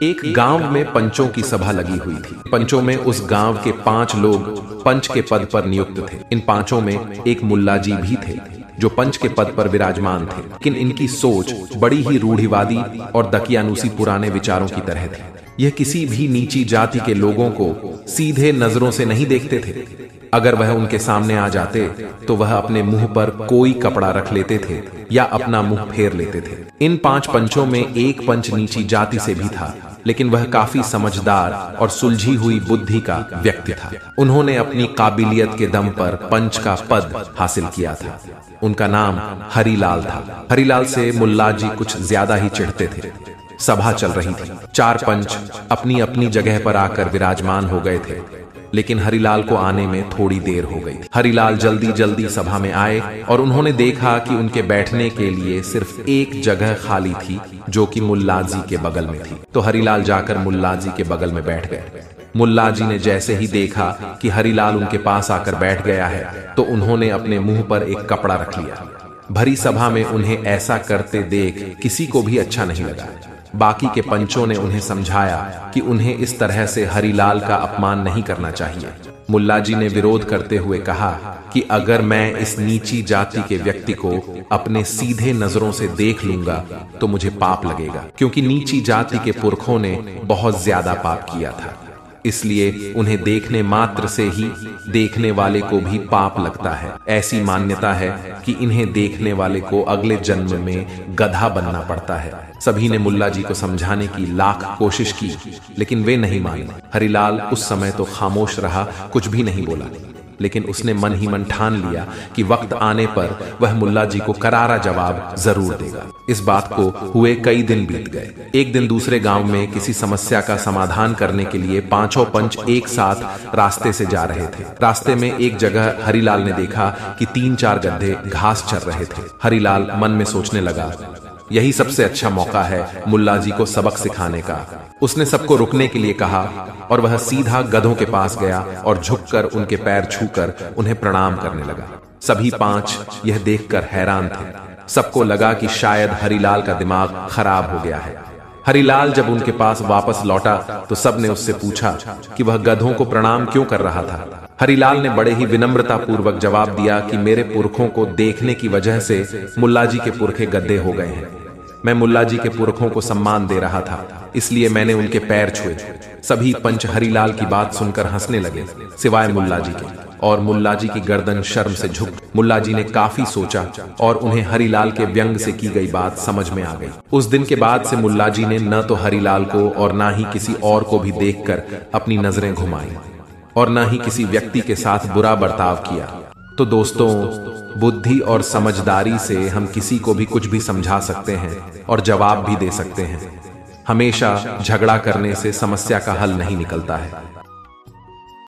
एक गांव में पंचों की सभा लगी हुई थी। पंचों में उस गांव के 5 लोग पंच के पद पर नियुक्त थे। इन 5 में एक मुल्ला जी भी थे जो पंच के पद पर विराजमान थे, लेकिन इनकी सोच बड़ी ही रूढ़िवादी और दकियानूसी पुराने विचारों की तरह थी। यह किसी भी नीची जाति के लोगों को सीधे नजरों से नहीं देखते थे। अगर वह उनके सामने आ जाते तो वह अपने मुंह पर कोई कपड़ा रख लेते थे या अपना मुंह फेर लेते थे। इन 5 पंचों में एक पंच नीची जाति से भी था, लेकिन वह काफी समझदार और सुलझी हुई बुद्धि का व्यक्ति था। उन्होंने अपनी काबिलियत के दम पर पंच का पद हासिल किया था। उनका नाम हरिलाल था। हरिलाल से मुल्ला जी कुछ ज्यादा ही चिढ़ते थे। सभा चल रही थी। 4 पंच अपनी अपनी जगह पर आकर विराजमान हो गए थे, लेकिन हरिलाल को आने में थोड़ी देर हो गई थी। हरिलाल जल्दी जल्दी सभा में आए और उन्होंने देखा कि उनके बैठने के लिए सिर्फ एक जगह खाली थी, जो कि मुल्ला जी के बगल में थी। तो हरिलाल जाकर मुल्ला जी के बगल में बैठ गए। मुल्ला जी ने जैसे ही देखा कि हरिलाल उनके पास आकर बैठ गया है, तो उन्होंने अपने मुंह पर एक कपड़ा रख लिया। भरी सभा में उन्हें ऐसा करते देख किसी को भी अच्छा नहीं लगा। बाकी के पंचों ने उन्हें समझाया कि उन्हें इस तरह से हरिलाल का अपमान नहीं करना चाहिए। मुल्ला जी ने विरोध करते हुए कहा कि अगर मैं इस नीची जाति के व्यक्ति को अपने सीधे नजरों से देख लूंगा तो मुझे पाप लगेगा, क्योंकि नीची जाति के पुरखों ने बहुत ज्यादा पाप किया था। इसलिए उन्हें देखने मात्र से ही देखने वाले को भी पाप लगता है। ऐसी मान्यता है कि इन्हें देखने वाले को अगले जन्म में गधा बनना पड़ता है। सभी ने मुल्ला जी को समझाने की लाख कोशिश की, लेकिन वे नहीं माने। हरिलाल उस समय तो खामोश रहा, कुछ भी नहीं बोला, लेकिन उसने मन ही मन ठान लिया कि वक्त आने पर वह मुल्ला जी को करारा जवाब जरूर देगा। इस बात को हुए कई दिन बीत गए। एक दिन दूसरे गांव में किसी समस्या का समाधान करने के लिए 5 पंच एक साथ रास्ते से जा रहे थे। रास्ते में एक जगह हरिलाल ने देखा कि 3-4 गधे घास चर रहे थे। हरिलाल मन में सोचने लगा, यही सबसे अच्छा मौका है मुल्ला जी को सबक सिखाने का। उसने सबको रुकने के लिए कहा और वह सीधा गधों के पास गया और झुककर उनके पैर छूकर उन्हें प्रणाम करने लगा। सभी 5 यह देखकर हैरान थे। सबको लगा कि शायद हरिलाल का दिमाग खराब हो गया है। हरिलाल जब उनके पास वापस लौटा तो सबने उससे पूछा कि वह गधों को प्रणाम क्यों कर रहा था। हरिलाल ने बड़े ही विनम्रता पूर्वक जवाब दिया कि मेरे पुरखों को देखने की वजह से मुल्ला जी के पुरखे गद्दे हो गए हैं। मैं मुल्ला जी के पुरखों को सम्मान दे रहा था, इसलिए मैंने उनके पैर छुए। सभी पंच हरिलाल की बात सुनकर हंसने लगे, सिवाय मुल्ला जी के, और मुल्ला जी की गर्दन शर्म से झुक। मुल्ला जी ने काफी सोचा और उन्हें हरिलाल के व्यंग से की गई बात समझ में आ गई। उस दिन के बाद से मुल्ला जी ने न तो हरिलाल को और न ही किसी और को भी देखकर अपनी नजरें घुमाई और न ही किसी व्यक्ति के साथ बुरा बर्ताव किया। तो दोस्तों, बुद्धि और समझदारी से हम किसी को भी कुछ भी समझा सकते हैं और जवाब भी दे सकते हैं। हमेशा झगड़ा करने से समस्या का हल नहीं निकलता है।